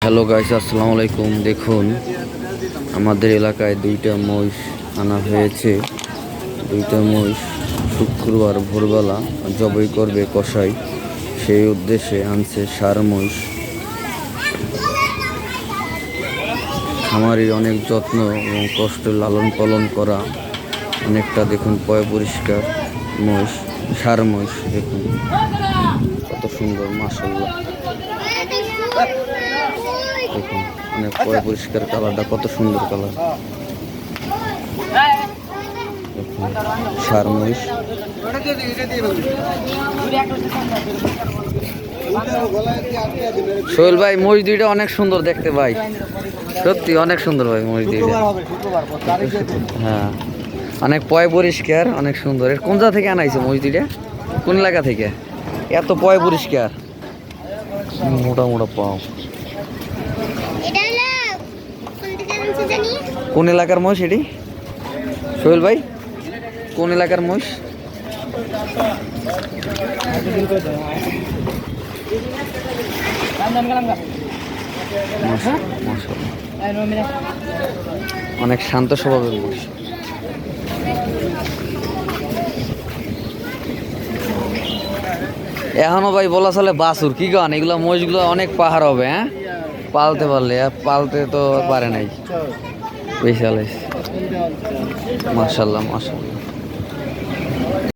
Hello guys, আসসালামু আলাইকুম। দেখুন, আমাদের এলাকায় দুইটা মহিষ আনা হয়েছে। দুইটা মহিষ শুক্রবার ভোরবেলা জবাই করবে কসাই, সেই উদ্দেশ্যে আনছে ষাঁড় মহিষ। খামারির অনেক যত্ন এবং কষ্টে লালন পালন করা। অনেকটা দেখুন পয় পরিষ্কার মহিষ, ষাঁড় মহিষ। দেখুন কত সুন্দর, মাশাআল্লাহ। দেখুন অনেক পয় পরিষ্কার, কালারটা কত সুন্দর কালার। দেখুন ষাঁড় মহিষ। সোহেল ভাই, মহিষ দুইটা অনেক সুন্দর দেখতে ভাই, সত্যি অনেক সুন্দর ভাই মহিষ দুইটা। হ্যাঁ, অনেক পয় পরিষ্কার, অনেক সুন্দর। এর কোন জায়গা থেকে আনাইছে মহিষ দুইটা? কোন এলাকা থেকে? এত পয় পরিষ্কার, মোটা মোটা পাও। কোন এলাকার মহিষ এটি সোহেল ভাই? কোন এলাকার মহিষ? অনেক শান্ত স্বভাবের মহিষ। এখনো ভাই বলা চলে বাছুর, কি গান এগুলো মহিষগুলো অনেক পাহাড় হবে। হ্যাঁ, পালতে পারলে, পালতে তো পারে নাই। বিশাল, মাশাআল্লাহ মাশাআল্লাহ।